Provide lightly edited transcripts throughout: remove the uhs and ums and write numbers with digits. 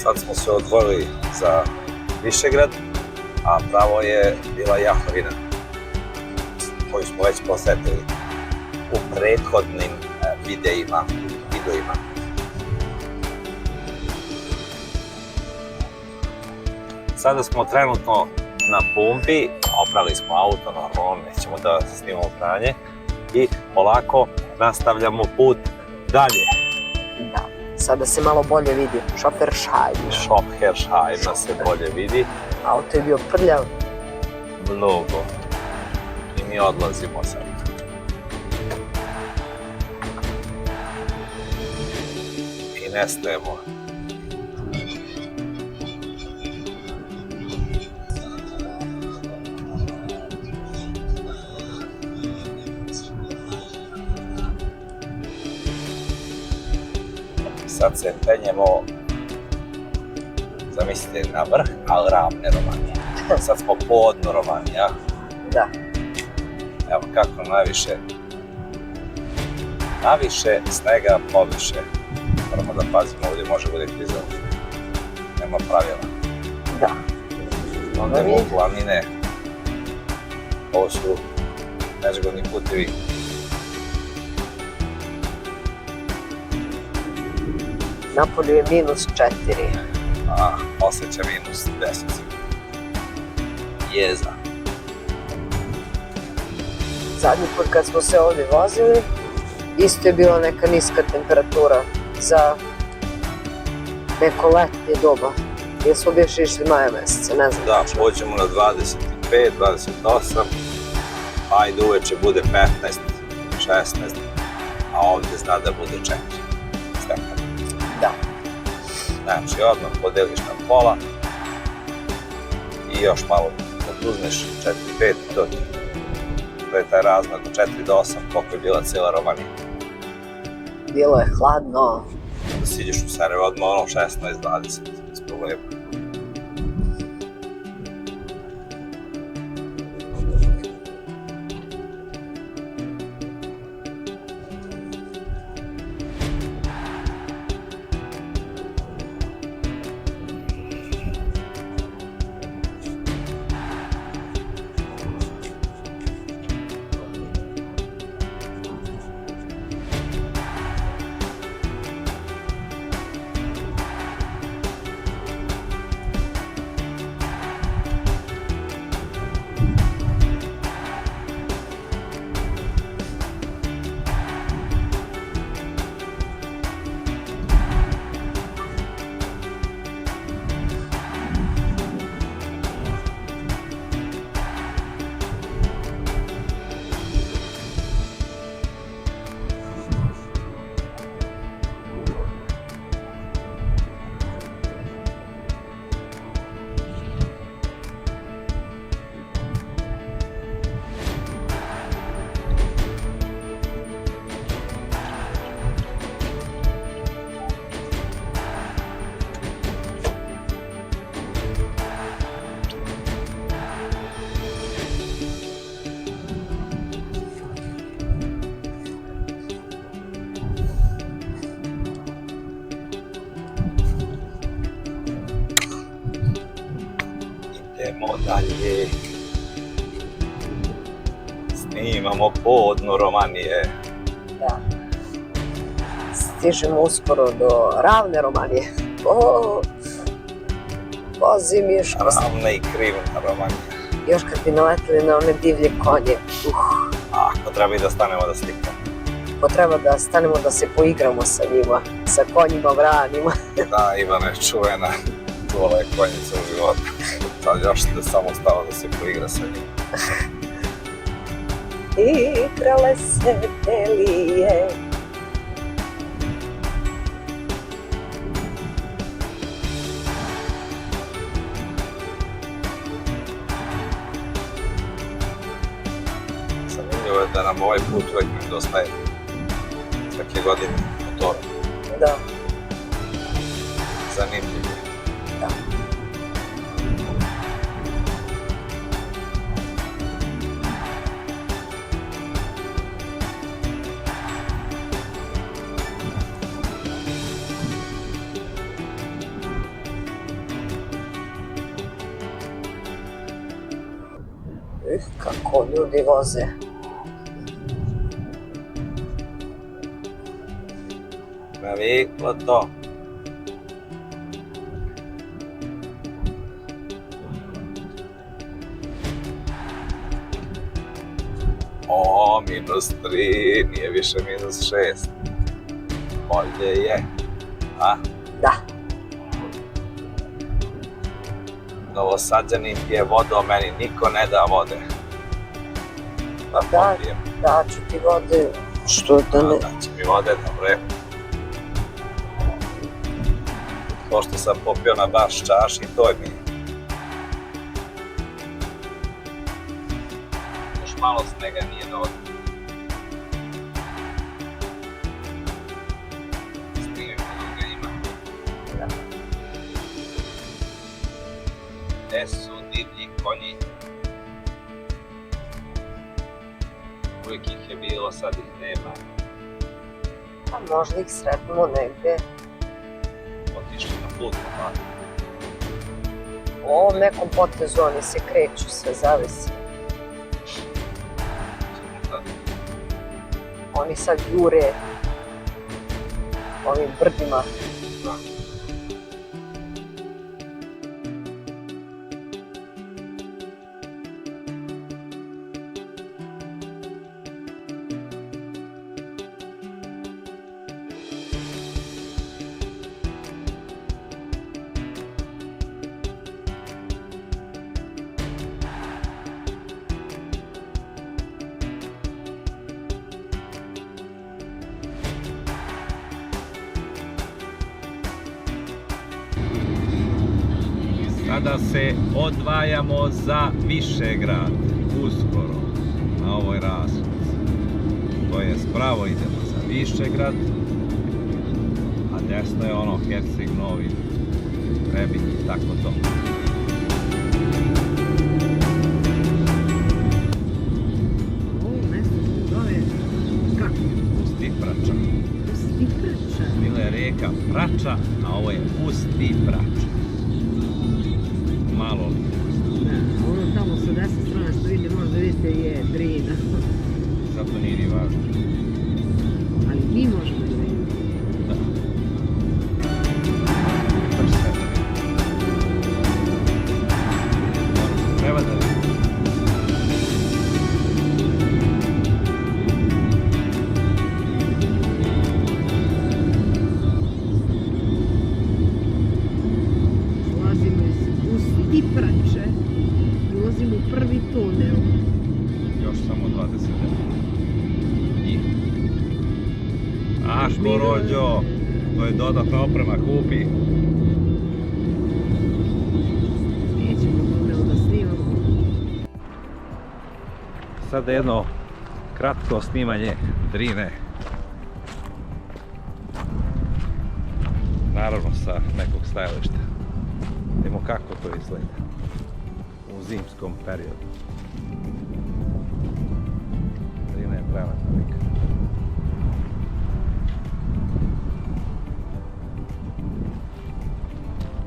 Sad smo se odvojili za Višegrad, a pravo je bila Jahovina, koju smo već posetili u prethodnim videima. Sada smo trenutno na pumpi, oprali smo auto, normalno nećemo da snimamo pranje i polako nastavljamo put dalje. Da, sada se malo bolje vidi, Schopfersheim se bolje vidi. Auto je bio prljav. Mnogo. I mi odlazimo sad. I nestajemo. Sad se penjemo, zamislite, na vrh, ali ravne Romanije. Sad smo podno Romanija. Da. Evo kako naviše snega, poviše. Moramo da pazimo, ovdje može bude klizavo. Nema pravila. Da. Onda u planine. Ovo su nezgodni putevi. Napolju je -4. A osjeća -10. Jeza. Zadnji put kad smo se ovdje vozili, isto je bila neka niska temperatura za neko letnje doba. Jer smo bih išli maja meseca, ne znam. Da, pođemo na 25, 28, ajde uveče bude 15, 16, a ovdje zna da bude 4 stepena. Da. Znači, odmah podeliš na pola i još malo da uzmeš 4-5, to je taj razmak od 4 do 8, koliko je bila cijela Romanija. Bilo je hladno. Da siđeš u Sarajevo odmah 16-20, bez problema. Idemo dalje. Snimamo podno Romanije. Da. Stižemo uskoro do ravne Romanije. Vozi Miško. Ravna i krivna Romanija. Još kad bi naletili na one divlje konje. Ako treba i da stanemo da slikamo. Potreba da stanemo da se poigramo sa njima, sa konjima, vranima. Da, Ivana je čuvena. Čuvala je konjica u životu. Sad još da samo stalo da se poigra sa njima. Igrale se telije. Zanimljivo je da nam ovaj put uvek nedostaje. Svake godine motora. Da. Zanimljivo. Da. Kako ljudi voze. Naviklo to. O, -3, nije više -6. Bolje je. A? Da. Novosađanin pije vodu, a meni niko ne da vode. Da Da. popijem. Daću ti vode, što da ne. Da će mi vode, dobro je. To što sam popio na baš čaši, to je mi. Još malo snega nije dovoljno. Snijeg mnogo ima. Da. Gde su divlji konji? Uvijek ih je bilo, sad ih nema. A možda ih sretnemo negde. Otišli na put, pa U ovom nekom potezu oni se kreću, sve zavisi. ćemo sad. Oni sad jure ovim brdima. Da. Sada se odvajamo za Višegrad, uskoro, na ovoj rasnici. To je spravo idemo za Višegrad, a desno je ono Herceg Novi, Trebinj i tako to. Ovo mesto se zove kako? Ustiprača. Stiprača. Bila je rijeka Prača, a ovo je Ustiprača. Malo li. Da, ono tamo sa desne strane što vidite, možda vidite je Drina. Sad to nije ni važno. Ali mi možemo da vidimo. Da. Baš sve da vidim. Treba da vidim. Ulazimo iz Stiprače i ulazimo u prvi tunel. Još samo 20 I... A, Još mi Škorođo, to je dodatna oprema, kupi. Nećemo tunel da snimamo. Sada jedno kratko snimanje Drine. Naravno sa nekog stajališta. Vidimo kako to izgleda u zimskom periodu. Drina je prelepa reka.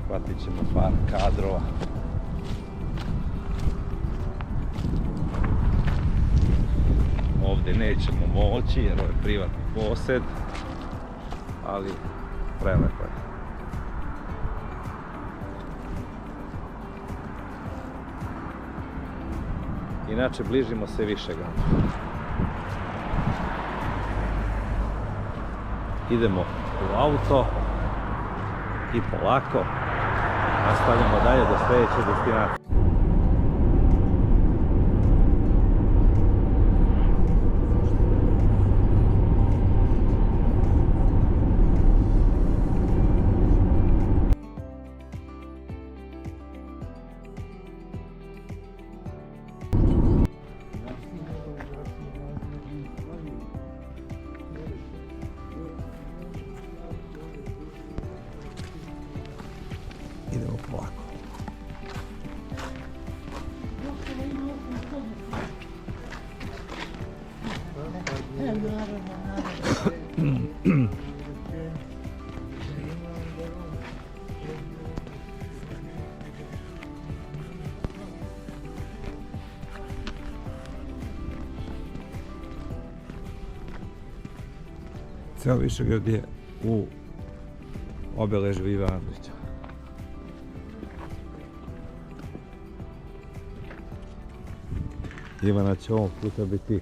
Hvatit ćemo par kadrova. Ovdje nećemo moći jer ovo je privatni posed, ali prelepo je. Inače, bližimo se Višegradu. Idemo u auto i polako nastavljamo dalje do sljedeće destinacije. Idemo polako. Ceo Višegrad je u obeležju Ive Andrića. Ivana će ovog puta biti...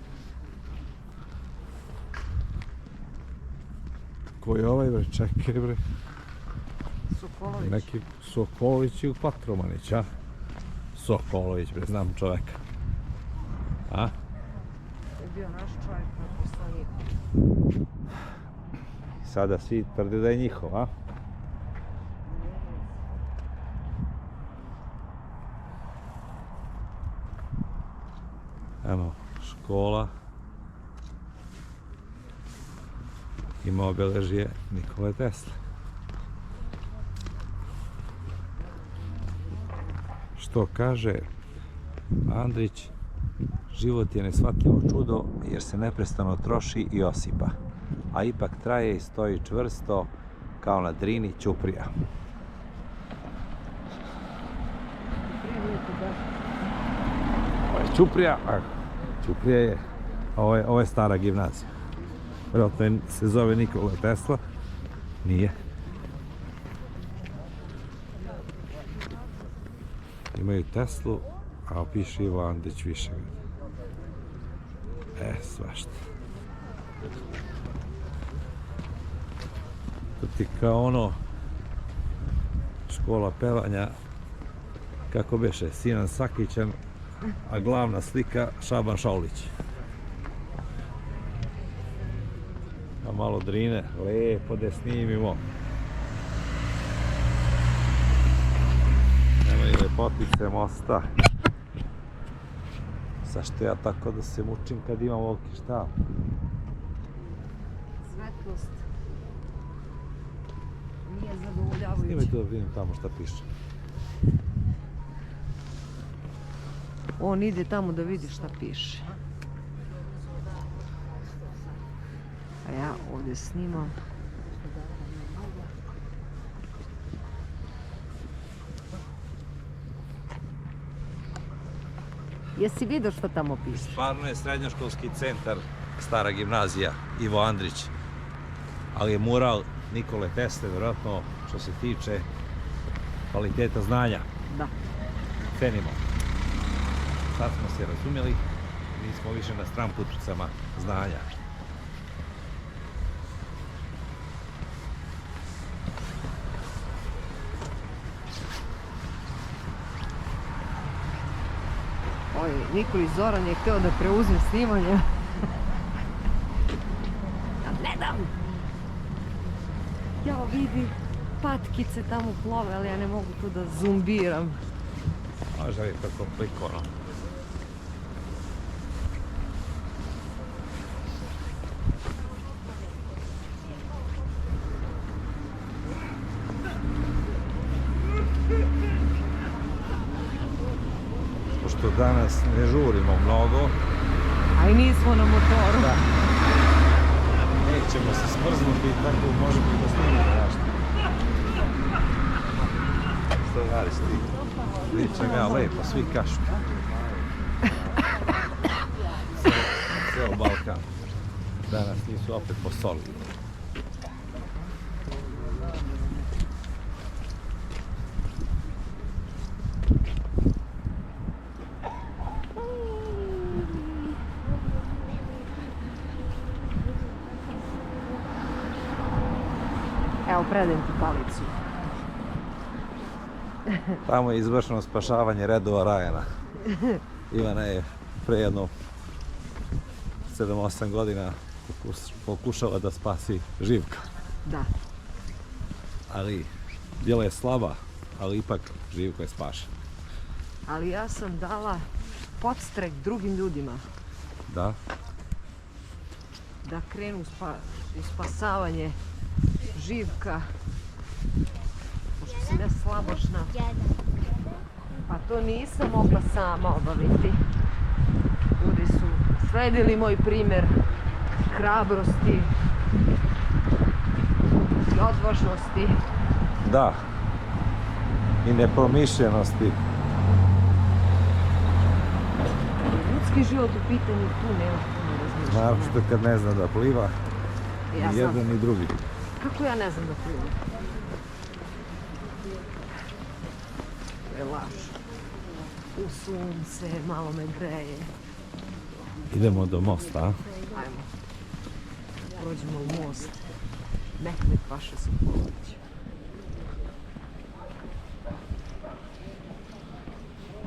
Ko je ovaj bre? Čekaj bre. Sokolović. Neki Sokolović i Patromanić, a? Sokolović bre, znam čoveka. A? Je bio naš čovjek na poslaniku. Sada svi tvrde da je njihov, a? Evo, škola. Ima obeležje Nikole Tesle. Što kaže Andrić, život je neshvatljivo čudo jer se neprestano troši i osipa, a ipak traje i stoji čvrsto kao na Drini ćuprija. Ovo je ćuprija, a ćuprija je, ovo je stara gimnazija. Vjerojatno se zove Nikola Tesla, nije. Imaju Teslu, a piše Ivo Andrić Višegrad. Svašta. To ti kao ono škola pevanja, kako beše, Sinan Sakićan, a glavna slika Šaban Šaulić. A malo Drine, lepo da snimimo. Evo i lepotice mosta. Zašto ja tako da se mučim kad imam ovoliki štab? Svetlost nije zadovoljavajuća. Snimaj tu da vidim tamo šta piše. On ide tamo da vidi šta piše. A ja ovdje snimam. Jesi vidio što tamo piše? Stvarno je srednjoškolski centar, stara gimnazija, Ivo Andrić. Ali je mural Nikole Tesle, vjerojatno što se tiče kvaliteta znanja. Da. Cenimo. Sad smo se razumjeli, nismo više na stramputicama znanja. Nikoli Zoran je htio da preuzme snimanje. Ja ne dam! Ja vidi, patkice tamo plove, ali ja ne mogu tu da zumbiram. Možda je to komplikovano. Pošto danas ne žurimo mnogo, A i nismo na motoru. da, nećemo se smrznuti, tako možemo i da snimimo nešto. Što radiš ti? Pričam ja lepo, svi kažu. Ceo Balkan. Danas nisu opet posolili. Evo, predajem ti palicu. Tamo je izvršeno spašavanje redova Rajana. Ivana je pre jedno 7-8 godina pokušala da spasi Živka. Da. Ali bila je slaba, ali ipak Živko je spašen. Ali ja sam dala podstrek drugim ljudima Da? da krenu u spasavanje Živka, pošto sam ja slabošna, a to nisam mogla sama obaviti. Ljudi su sledili moj primjer hrabrosti i odvažnosti. Da. I nepromišljenosti. Ljudski život u pitanju, tu nema puno razmišljanja. Naravno kad ne zna da pliva. Ja Ni jedan ni drugi. Kako ja ne znam da plivam? To je laž. U sunce, malo me greje. Idemo do mosta, a? Ajmo. Prođemo u most. Mehmet Paša Sokolović.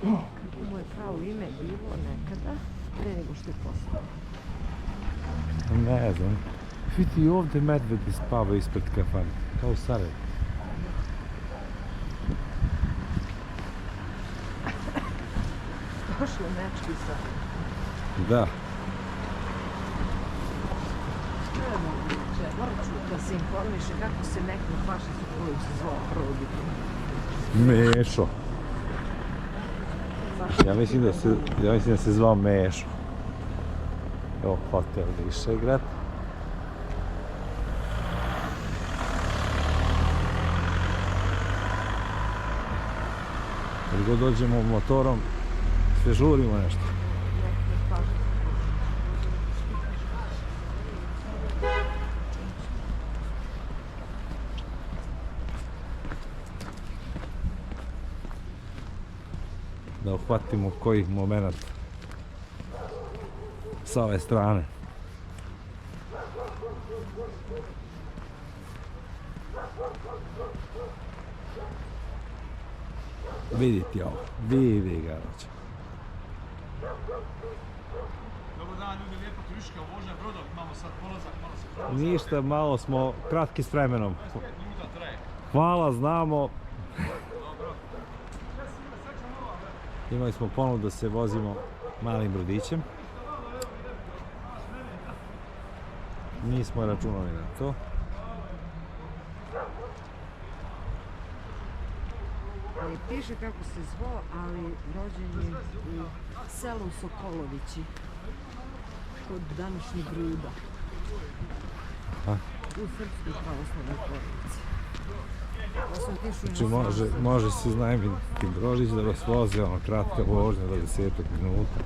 Kako mu je pravo ime bilo nekada, pre nego što je postao. Ne znam. Vidi ovdje medvedi spava ispred kafane, kao u Sarajevu. Došlo mečki sa... Da. Morat ću da se informiše kako se Mehmet Paša Sokolović zvao prvobitno. Mešo. Ja mislim da se zvao Mešo. Evo hotel Višegrad. Kad god dođemo motorom, sve žurimo nešto. Da uhvatimo koji moment sa ove strane. Vidite ovo, vidi ga. Dobar dan ljudi, lijepa turistička vožnja brodom, imamo sad polazak, malo se prolazak. Ništa, malo smo kratki s vremenom. 25 minuta traje. Hvala, znamo. Dobro. Imali smo ponudu da se vozimo malim brodićem. Nismo računali na to. Ali piše kako se zvao, ali rođen je u selu Sokolovići, kod današnjeg Ruda. U Srpskoj pravoslavnoj porodici. Znači može se iznajmiti brodić da vas vozi, ono kratka vožnja do 10 minuta.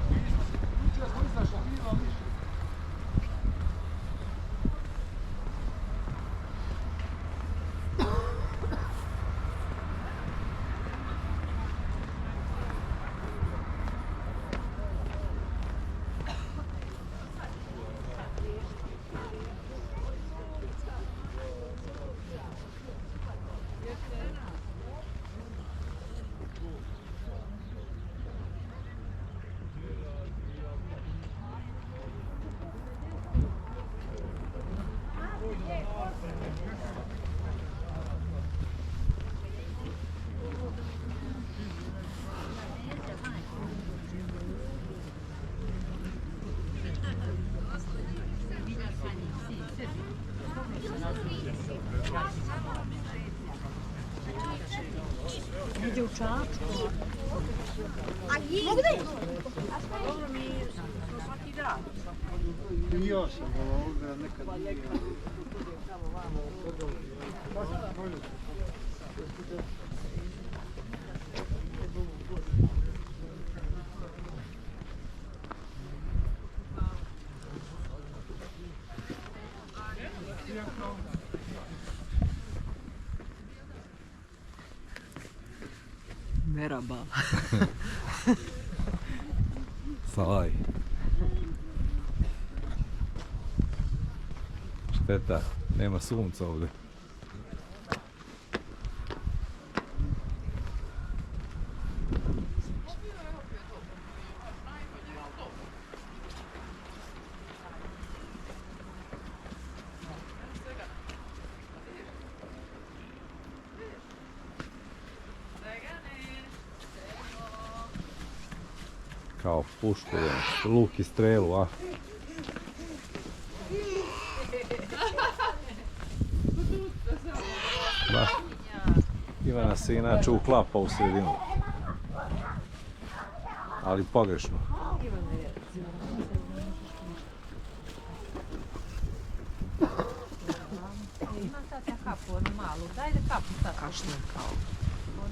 Ide u Čačku. Mogu da I ja sam ovdje nekad Meraba. Salaj. Šteta, nema sunca ovdje. Kao pušku, luk i strelu, a? Da. Ivana se inače uklapa u sredinu. Ali pogrešno. Imam sad ja kapu, onu malu. Daj da kapu sad. Kašljem kao.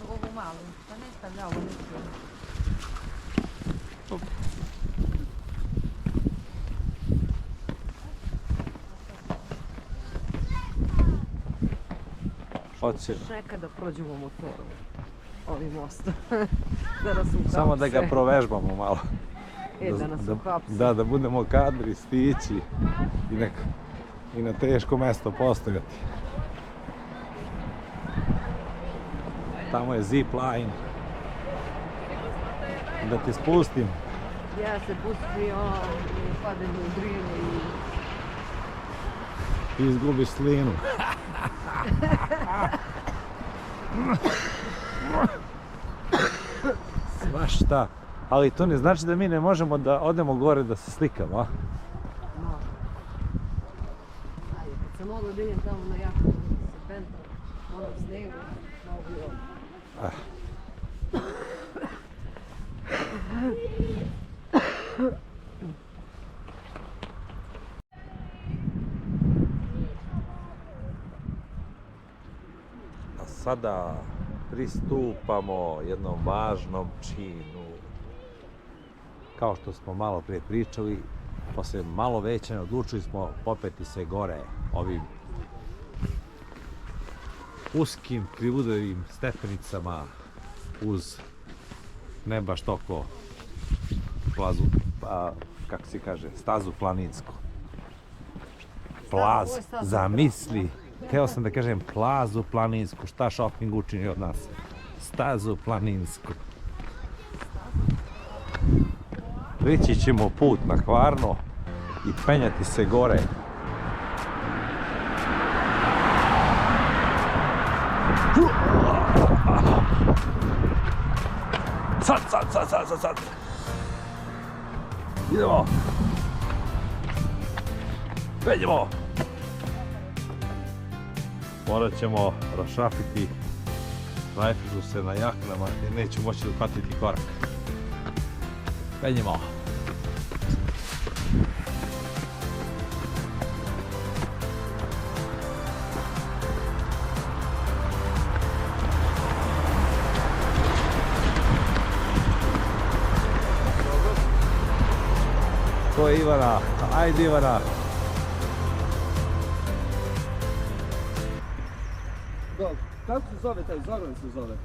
Ovu malu. Da ne stavlja ovo neću. Hoće. Čeka da prođemo motorom. Ovim mostom. Da nas uhapse. Samo da ga provežbamo malo. Da nas uhapse. Da budemo kadri stići i na teško mesto postaviti. Tamo je zip line. Da ti spustim. Ja se pustio i padem u drinu I izgubiš slinu. Svašta. Ali to ne znači da mi ne možemo da odemo gore da se slikamo, a? Ajde, kad sam mogla da idem tamo na jaku se pentam, onom snegu, malo bilo. A sada pristupamo jednom važnom činu. Kao što smo malo prije pričali, posle malo većanja odlučili smo popeti se gore ovim uskim krivudovim stepenicama uz ne baš toliko plazu, kako se kaže, stazu planinsku. Plaz, zamisli, hteo sam da kažem plazu planinsku, šta shopping učini od nas? Stazu planinsku. Reći ćemo put na Kvarno i penjati se gore. Sad. Idemo. Penjemo. Morat ćemo rašrafiti najprižu se na jaknama jer neću moći da uhvatiti korak. Penjemo. To je Ivana. Ajde Ivana. Kako se zove taj Zoran se zove?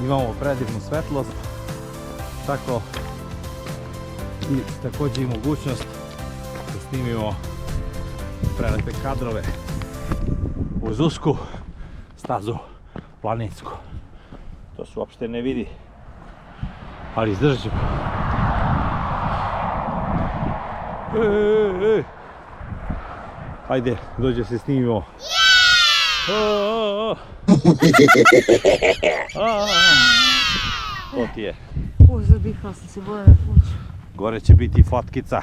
Imamo predivnu svetlost, tako i također i mogućnost da snimimo prelepe kadrove uz usku stazu planinsku. To se uopšte ne vidi, ali izdržat ćemo. Ajde, dođe se snimimo. To ti je. Zadihla sam se, boja me puć. Gore će biti fotkica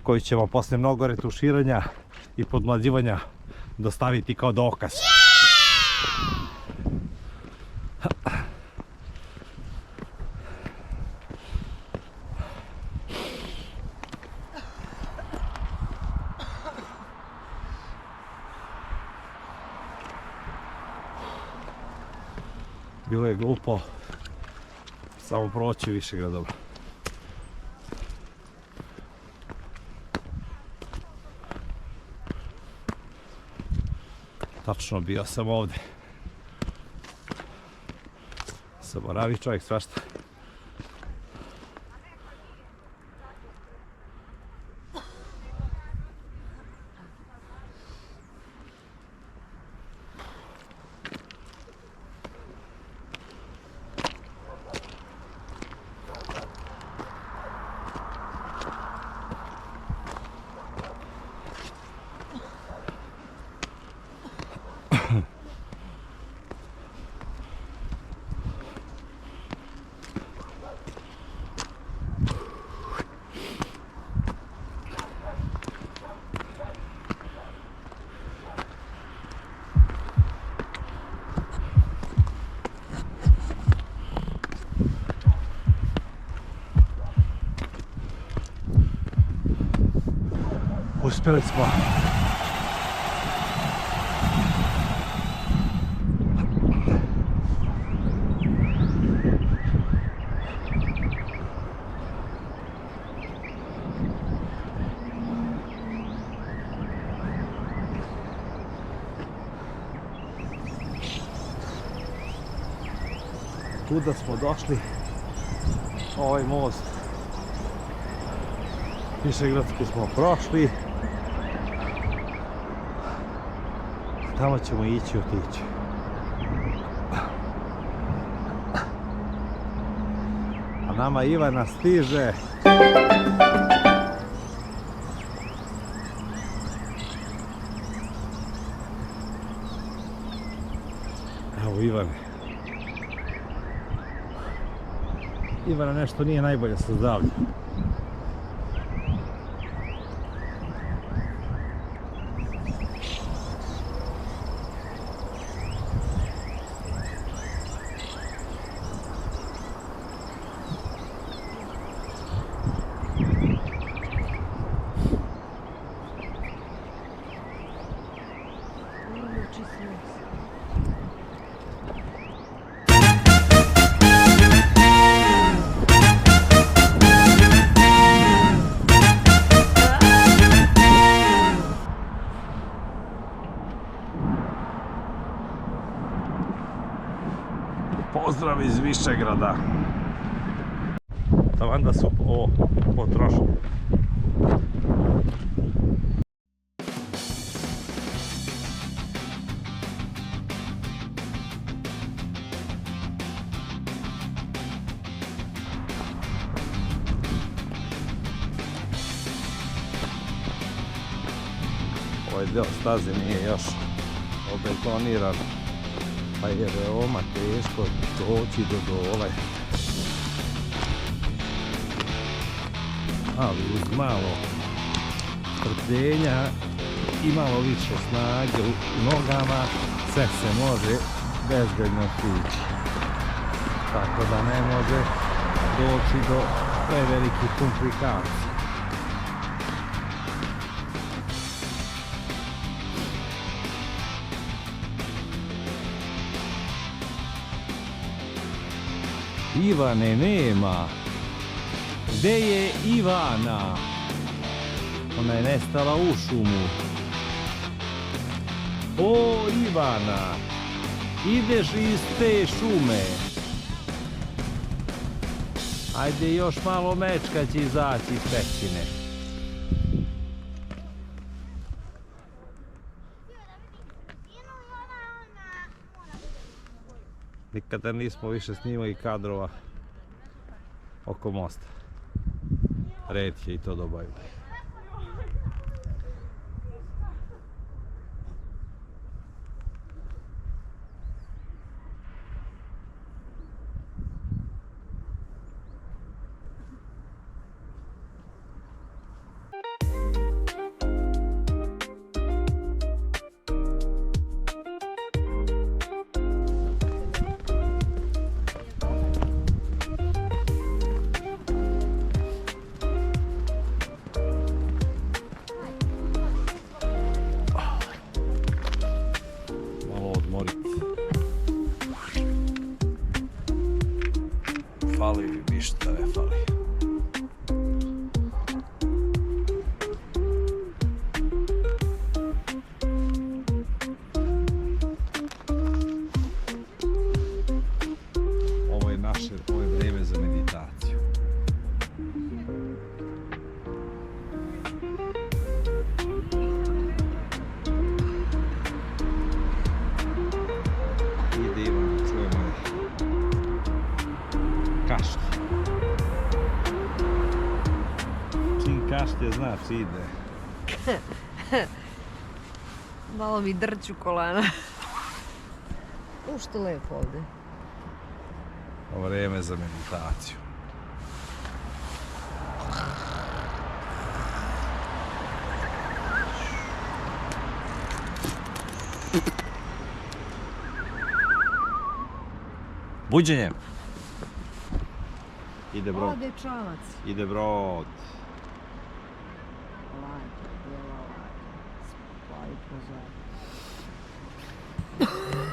koju ćemo posle mnogo retuširanja i podmlađivanja dostaviti kao dokaz. Bilo je glupo samo proći Višegradom. Tačno, bio sam ovdje. Zaboravi čovjek svašta. Uspjeli smo. kuda smo došli. Ovaj most Višegradski smo prošli. Tamo ćemo ići otići. A nama Ivana stiže. Evo Ivane. Ivana nešto nije najbolje sa zdravljem. Pozdrav iz Višegrada. Taman da su ovo potrošili. Ovaj deo staze nije još obetoniran, pa je veoma teško doći do dole. Ali uz malo strpljenja i malo više snage u nogama sve se može bezbedno stići. Tako da ne može doći do prevelikih komplikacija. Ivane nema. Gde je Ivana? Ona je nestala u šumu. O Ivana, ideš iz te šume. Ajde još malo mečka će izaći iz pećine. Nikada nismo više snimali kadrova oko mosta. Red je i to dobavili. Fali, ništa ne fali. Ovo je vreme za meditaciju. Ide Ivan, čujemo je. Kašlje. Čim kašlje znači ide. Malo mi drću kolena. Što lepo ovdje. Vreme za meditaciju. Buđenjem. Ide brod. Ode čamac. Ide brod.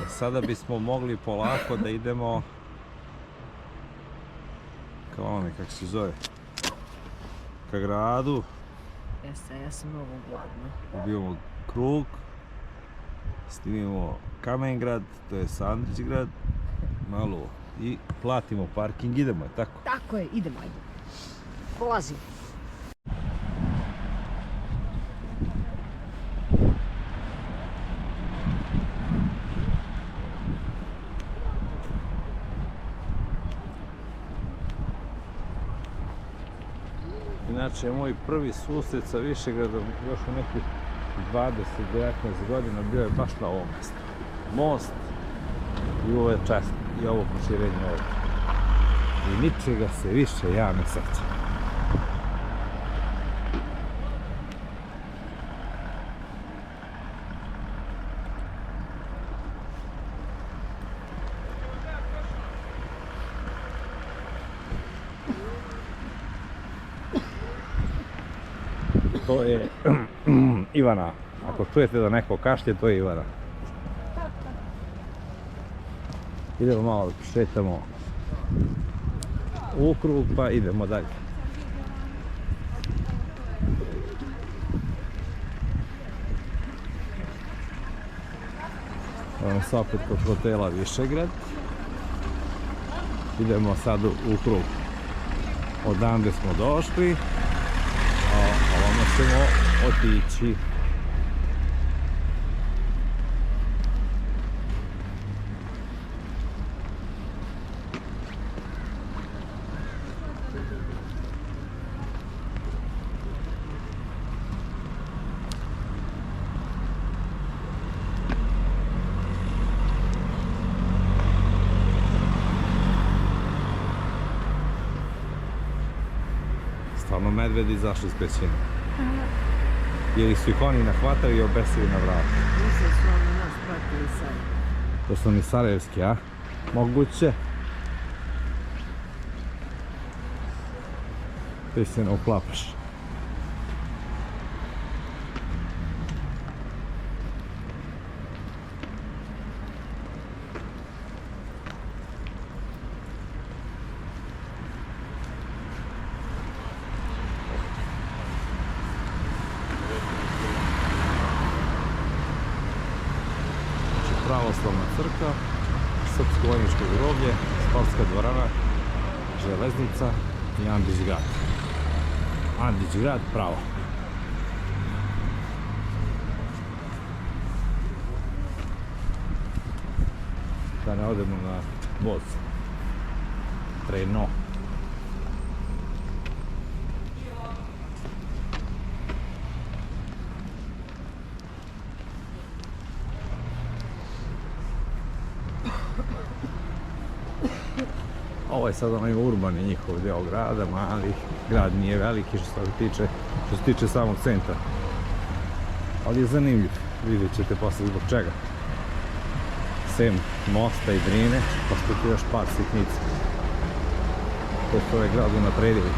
Sada bismo mogli polako da idemo ka onome, kako se zove, ka gradu. Jeste, ja sam mnogo gladna. Ubijemo krug, snimimo Kamengrad, to je Sandrić grad, malo i platimo parking, idemo, je tako? Tako je, idemo, ajde. Polazimo. Inače, moj prvi susret sa Višegradom još u nekih 20-19 godina bio je baš na ovom mjestu. Most i ovo je čast i ovo proširenje ovdje. I ničega se više ja ne sjećam. To je Ivana. Ako čujete da neko kašlje, to je Ivana. Idemo malo da šetamo u krug, pa idemo dalje. Ovo je opet kod hotela Višegrad. Idemo sad u krug. Odande smo došli. Ovamo ćemo otići. Stvarno medvedi izašli iz pećine. Jer su ih oni nahvatali i obesili na vratu. Mislim su oni nas pratili sad. To su oni sarajevski, a? Moguće. Ti se ne uklapaš. Pravoslavna crkva, Srpsko vojničko groblje, sportska dvorana, železnica i Andić grad. Andić grad pravo. Da ne odemo na voz. Treno. Ovo je sad onaj urbani njihov deo grada, mali grad nije veliki što se tiče samog centra. Ali je zanimljiv, vidjet ćete posle zbog čega. Sem mosta i Drine, postoji tu još par sitnica. To su ovaj grad unapredili.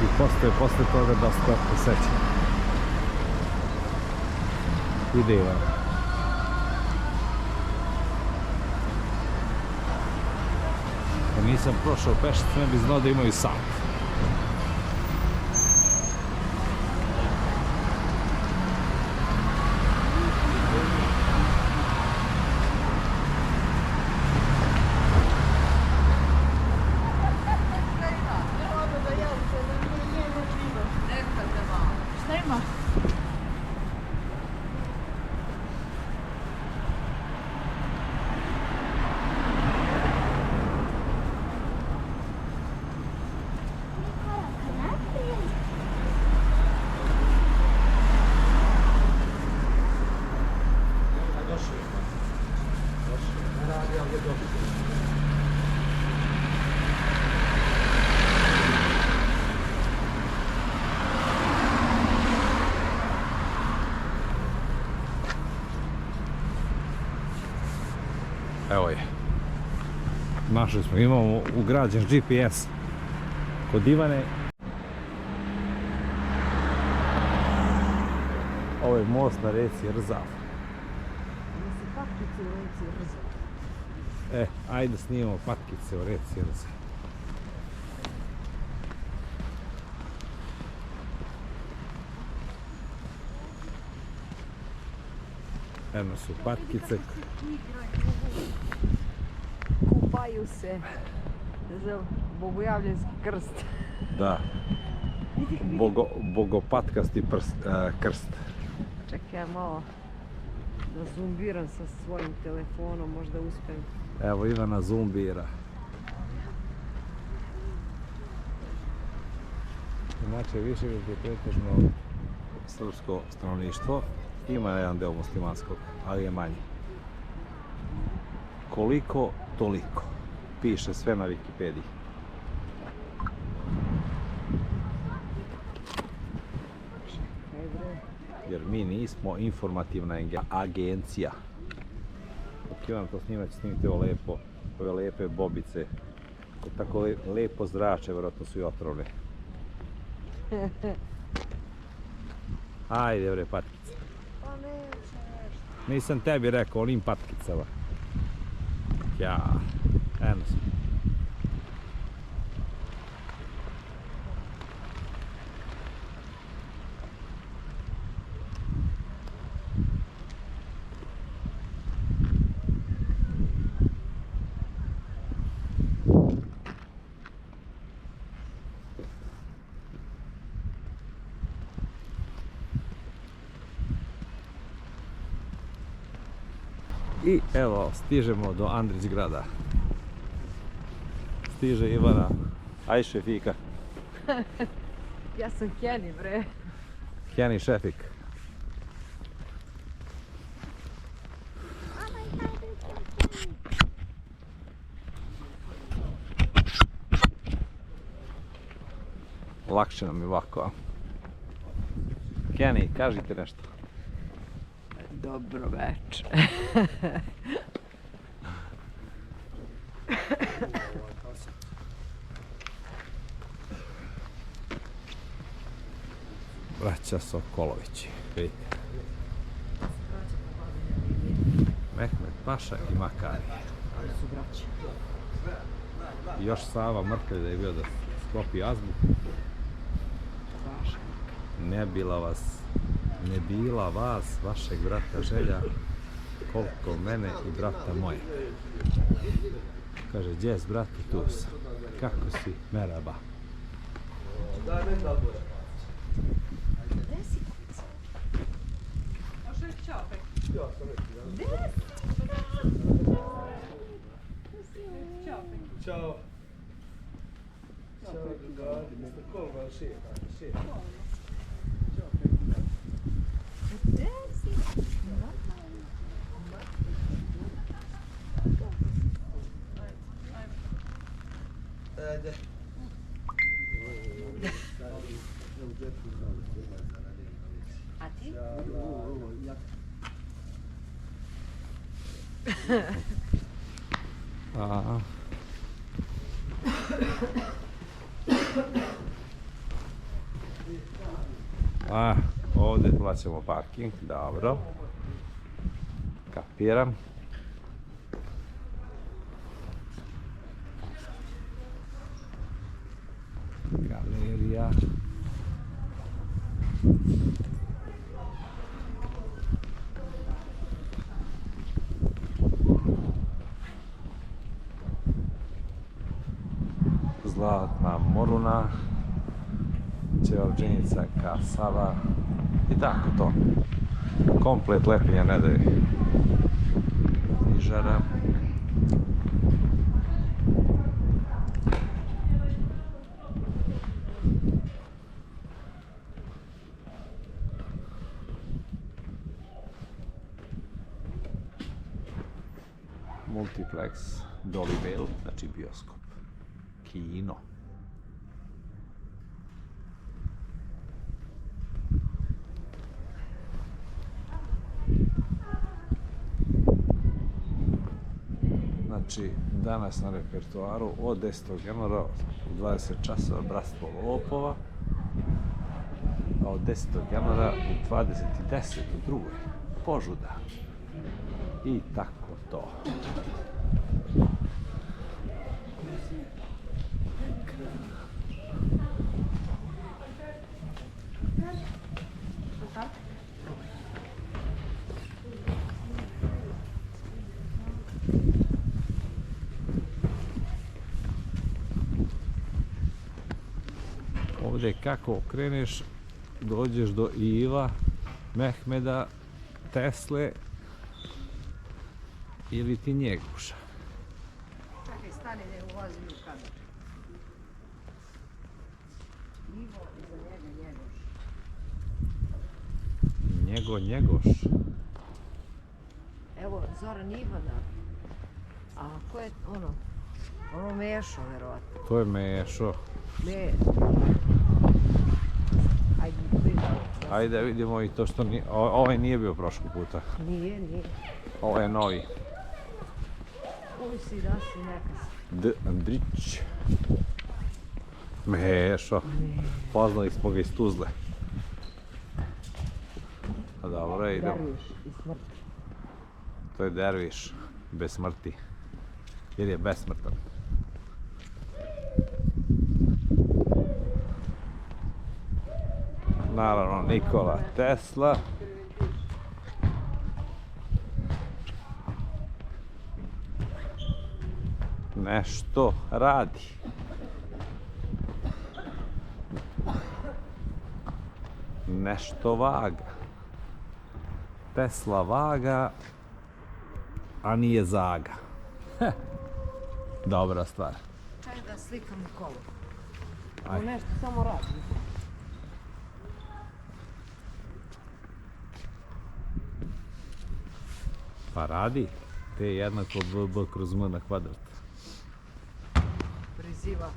I postoje posle toga dosta posećenja. Ideja. Nisam prošao pešice, ne bi znao da imaju sat. Šta ima? Evo je. Našli smo, imamo ugrađen GPS kod Ivane. Ovo je most na reci Rzav. Patkice u reci Rzav. Ajde snimamo patkice u reci Rzav. Eno su patkice. Kupaju se za bogojavljanski krst. Da. Bogopatkasti krst. Čekaj, ja malo da zumbiram sa svojim telefonom, možda uspijem. Evo Ivana zumbira. Inače, više je pretežno srpsko stanovništvo. Ima jedan deo muslimanskog, ali je manji. Koliko, toliko. Piše sve na Wikipediji. Jer mi nismo informativna agencija. Dok Ivan to snima, će snimiti ovo lepo, ove lepe bobice. Tako lepo zrače, vjerojatno su i otrovne. Ajde bre, patkice. Pa nećeš. Nisam tebi rekao, onim patkicama. Ja, eno sam. I evo, stižemo do Andrić grada. Stiže Ivana. Aj Šefika. Ja sam Kenny, bre. Kenny Šefik. Lakše nam je ovako. Kenny, kažite nešto. Dobro večer. Braća Sokolovići. Vidite. Mehmet Paša i Makari. Su braće. Još Sava Mrkelj da je bio da sklopi azbuku. Ne bila vas, vašeg brata želja, koliko mene i brata moje. Kaže, djes, brate, tu sam. Kako si, meraba? Ciao. Ciao, come sì. A ti? Ovdje plaćamo parking, dobro. Kapiram. Galerija. Zlatna Moruna. Ćevabdžinica Kasava. I tako to. Komplet lepljenja Nedelje. Ižara. Multiplex Dolivale, znači bioskop. Kino. Znači, danas na repertoaru od 10. januara u 20 časova Bratstvo lopova, a od 10. januara u 20:10 u drugoj Požuda. I tako to. Ovdje kako kreneš, dođeš do Iva, Mehmeda, Tesle ili ti Njegoša. Čekaj, stani, ne ulazi u kadar. Ivo, iza njega Njegoš. Njegoš. Evo, Zoran Ivana. A ko je ono? Ono Mešo, verovatno. To je Mešo. Ajde, vidimo. Ajde vidimo i to što nije, ovaj nije bio prošlog puta. Nije. Ovo je novi. Uj si da si nekas. D. Andrić. Mešo. Poznali smo ga iz Tuzle. A dobro, idemo. Derviš i smrt. To je derviš, bez smrti. Jer je besmrtan. Naravno, Nikola Tesla. Nešto radi. Nešto vaga. Tesla vaga, a nije zaga. Dobra stvar. Čaj da slikam Nikolu. Aj. On nešto samo radi. Pa radi. T jednako BB kroz M na kvadrat. Priziva.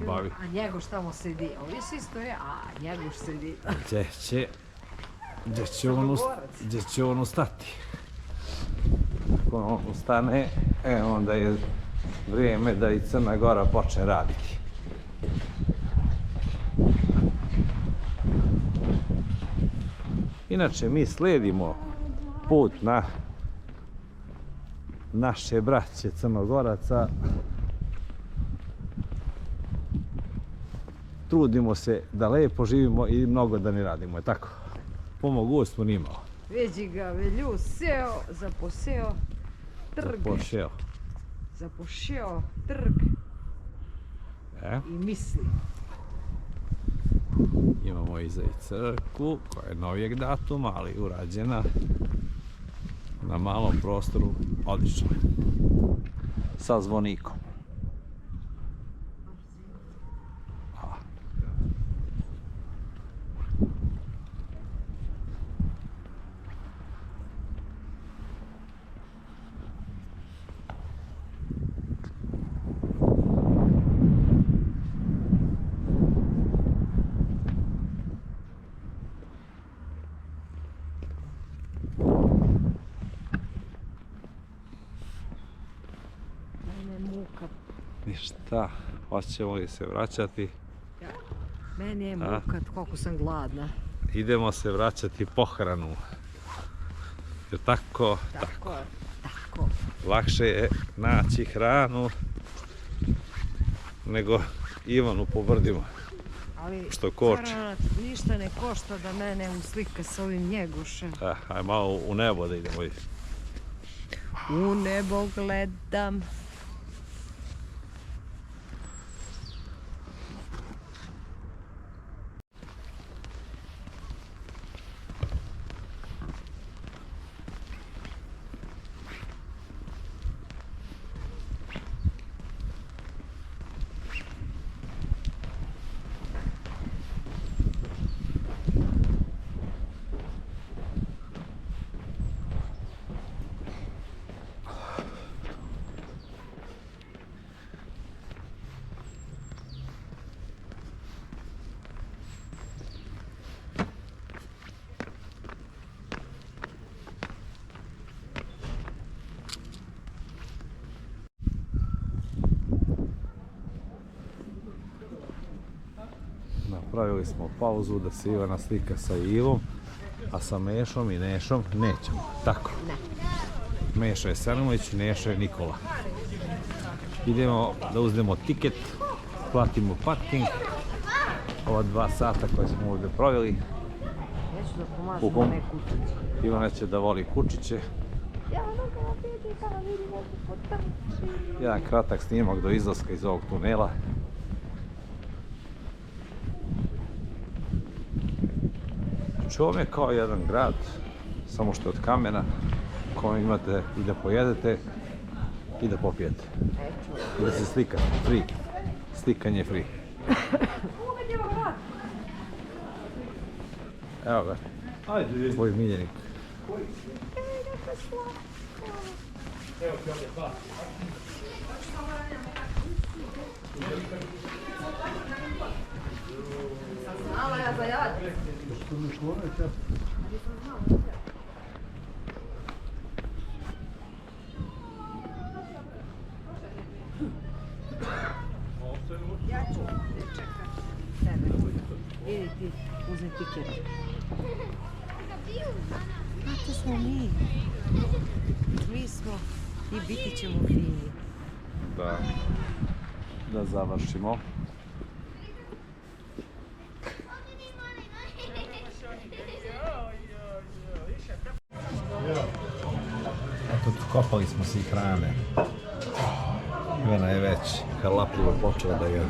Bavi. A Njegoš tamo sedi. Ovi svi stoje, a Njegoš sedi. Gdje će on ustati? Ako on ustane, onda je vrijeme da i Crna Gora počne raditi. Inače, mi slijedimo put na naše braće Crnogoraca. Trudimo se da lepo živimo i mnogo da ne radimo, je tako? Po mogućstvu nimao. Vidi ga, velju, seo, zaposeo, trg. Zapošeo, trg i misli. Imamo iza i crkvu, koja je novijeg datuma, ali urađena na malom prostoru, odlično. Sa zvonikom. Ništa, hoćemo li se vraćati? Meni je muka, koliko sam gladna. Idemo se vraćati pohranu. Jer tako, Tako. lakše je naći hranu nego Ivanu po brdima. Ali Što koči. Caranac ništa ne košta da mene uslika s ovim Njegošem. Aj malo u nebo da idemo. U nebo gledam. Napravili smo pauzu da se Ivana slika sa Ivom, a sa Mešom i Nešom nećemo. Tako. Meša je Selimović, Neša je Nikola. Idemo da uzmemo tiket, platimo parking. Ova 2 sata koje smo ovdje proveli. Neću da pomažem neku kućicu. Ivana će da voli kučiće. Jedan kratak snimak do izlaska iz ovog tunela. Znači, ovo je kao jedan grad, samo što je od kamena, koji imate i da pojedete i da popijete. I da se slikate, free. Slikanje je free. Evo ga, tvoj miljenik. Idi ti, uzmi tiket. A to smo mi. Mi smo i biti ćemo fini. Da završimo. Eto, kopali smo se i hrane. Ivana je već halapljivo počela da jede.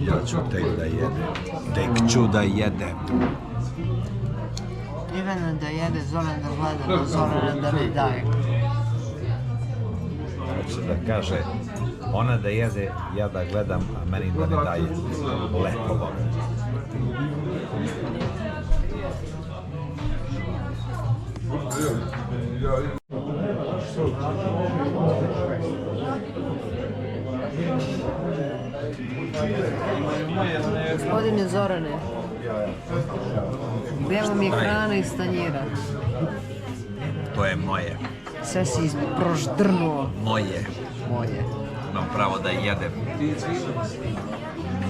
Ja ću tek da jedem. Tek ću da jedem. Ivana da jede, Zoran da gleda, Zorana da ne daje. Hoće da kaže, ona da jede, ja da gledam, a meni da ne daje. Lepo vam. Gospodine Zorane, gdje vam je hrana iz tanjira? To je moje. Sve si proždrnuo. Moje. Moje. Imam pravo da jedem.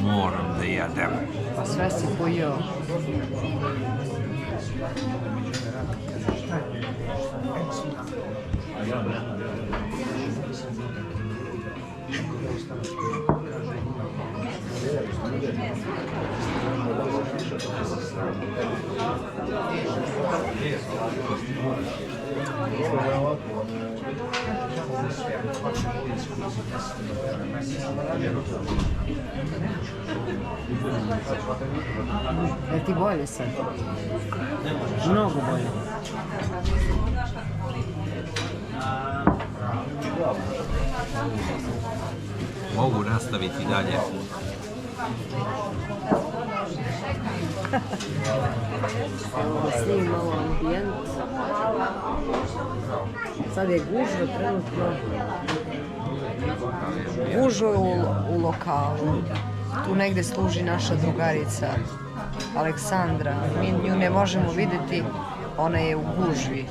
Moram da jedem. Pa sve si pojeo. Je ti bolje sad? Mnogo bolje. Mogu nastaviti dalje. Da snimim malo ambijent. Sad je gužva trenutno. Gužva u lokalu. Tu negdje služi naša drugarica Aleksandra. Mi nju ne možemo vidjeti, ona je u gužvi.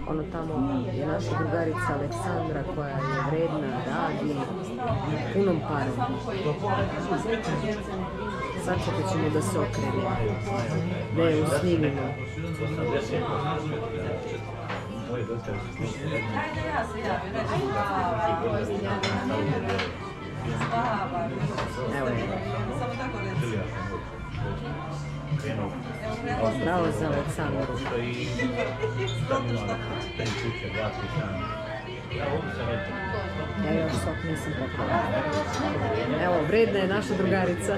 Ono tamo je naša drugarica Aleksandra koja je vredna, radi punom parom. Sačekat ćemo da se okrene. Da je usnimimo. Evo je. Bravo za Aleksandru. Ja još sok nisam popala. Evo, vredna je naša drugarica.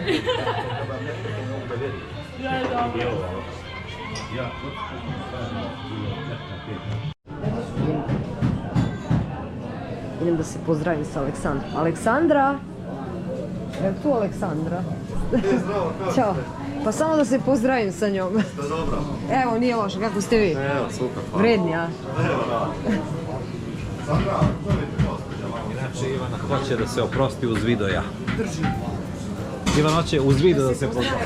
Idem da se pozdravim sa Aleksandrom. Aleksandra? Je tu Aleksandra? Ćao. Pa samo da se pozdravim sa njom. Dobro. Evo, nije loše, kako ste vi? Evo, super, hvala. Vredni, a? Inače, Ivana hoće da se oprosti uz videoja. Drži. Ivan hoće uz video da se pozdravi.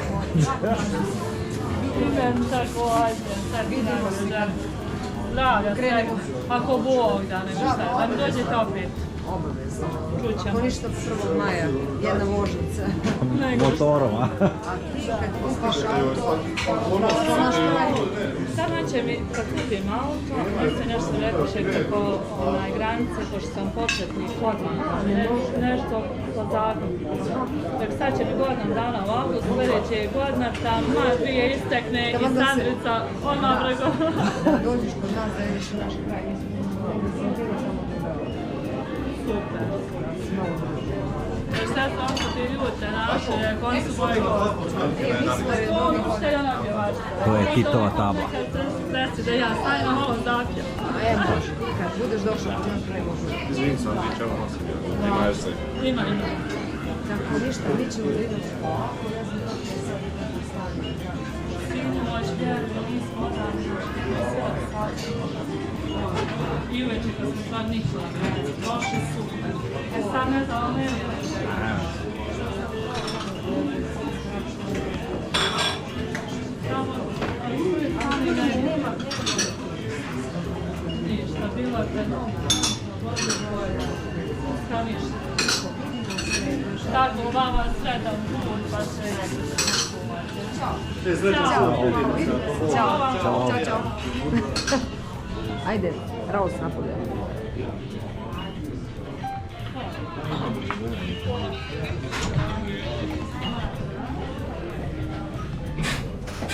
Idem također, da. Da, ako Bog da, nego šta, da mi dođete opet. Obavezno. Čućemo. Ako ništa 1. maja, jedna vožnica. Motorom, a? A ti kad kupiš auto, znaš pravi. Sada će mi, kad kupim auto, mi se nešto repiše preko granice, pošto sam početnik odmah, nešto po zakonu. Dakle, sad će mi godina dana u avgustu, sljedeće je godina, tamo prije istekne i Sandrica odmah preko. Dođeš kod nas da ideš u naš kraj. Super. Jer sve sam što ti ljute naše, koji su moji gosti. Što je ona pjevačka? To je hitova tabla. Kad se desi da ja stavim malo zapjev. Može, kad budeš došao kod nas kraj možeš. Izvini sam, ti čemu nosim, ima još se. Ima. Tako ništa, mi ćemo da idemo. Sinoć, vjerujem, nismo odavno, i uveče kad smo stvar nikla, došli su. Sad ne znam, ne ništa, bilo je pred ništa. Tako, vama sretan put, pa se Ćao. Ćao. Ajde, Raus napolje.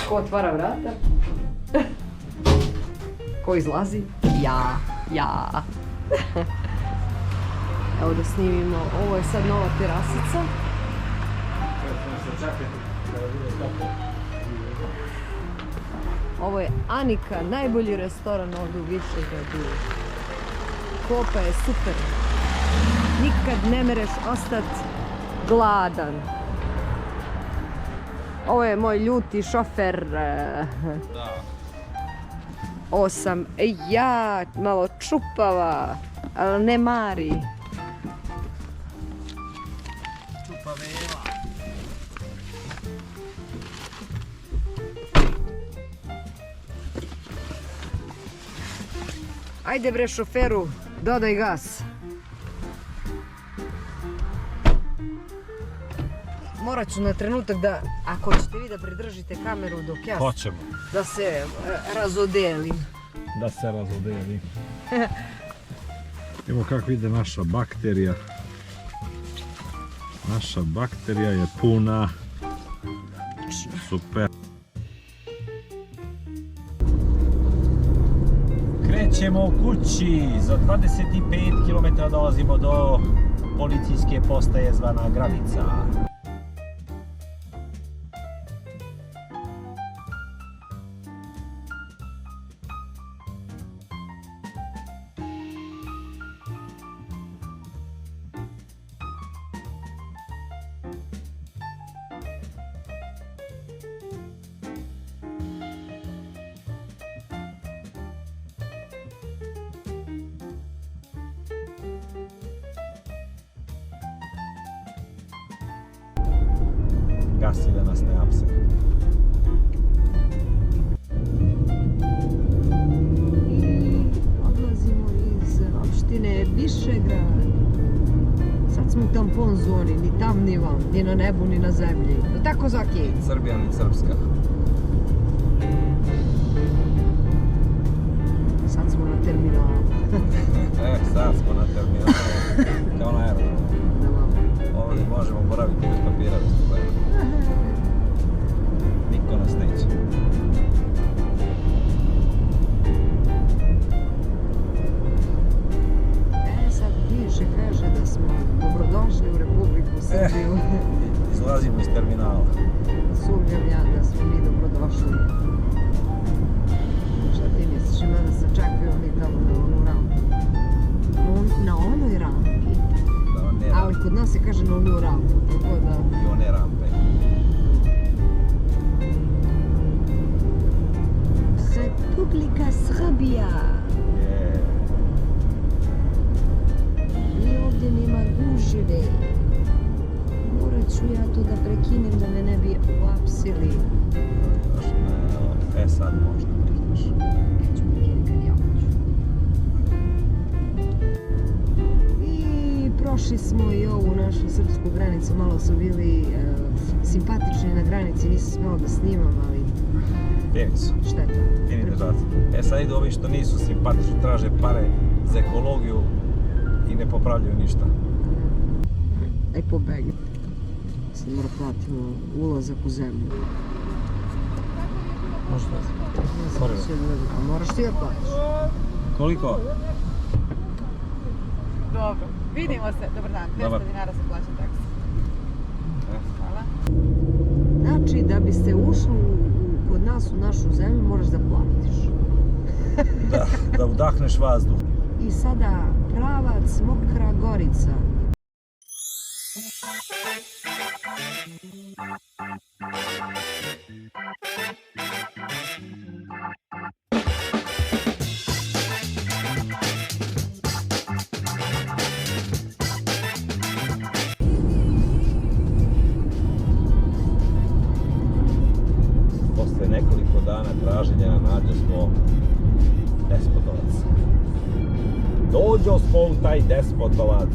Ko otvara vrata? Ko izlazi? Ja. Evo da snimimo, ovo je sad nova terasica. Ovo je Anika, najbolji restoran ovdje u Višegradu. Kopa je super. Nikad ne mereš ostati gladan. Ovo je moj ljuti šofer. Ovo sam ja, malo čupava, ali ne mari. Ajde bre šoferu, dodaj gas. Morat ću na trenutak da, ako ćete vi da pridržite kameru dok ja Hoćemo. da se razodelim. Da se razodeli. Evo kako ide naša bakterija. Naša bakterija je puna. Super. Krećemo u kući. Za 25 km dolazimo do policijske postaje zvana Granica. Gasi da nas ne apse. I odlazimo iz opštine Višegrad. Sad smo u tampon zoni, ni tam ni vam, ni na nebu, ni na zemlji. No tako Zaki? Srbija ni Srpska. Sad smo na terminalu. Sad smo na terminalu. Kao na aerodromu. Da vam. Ovdje možemo boraviti bez papira, bez problema. Niko nas neće. Sad piše, kaže da smo dobrodošli u Republiku Srbiju. Izlazimo iz terminala. Sumnjam ja da smo mi dobrodošli. Šta ti misliš, ima da se čekaju oni tamo na onu rampu? Na onoj rampi. Ali kod nas se kaže na onu rampu, tako da... I one rampe. Republika Srbija. Mi ovdje nema gužve. Morat ću ja to da prekinem da me ne bi uapsili. Sad možda prekineš. Neću prekinem kad ja hoću. I prošli smo i ovu našu srpsku granicu, malo su bili simpatični na granici, nisam smjela da snimam, ali Fini su. šteta. Fini državci. E sad idu ovi što nisu simpatični, traže pare za ekologiju i ne popravljaju ništa. Aj pobegli. Sad mora platimo ulazak u zemlju. Možeš da se. A moraš ti da platiš. Koliko? Dobro, vidimo se. Dobar dan, 200 dinara se plaća taksi. Hvala. Znači, da biste ušli kod nas u našu zemlju, moraš da platiš. Da udahneš vazduh. I sada pravac Mokra Gorica. Posle nekoliko dana traženja nađo smo Despotovac. Dođo smo u taj Despotovac.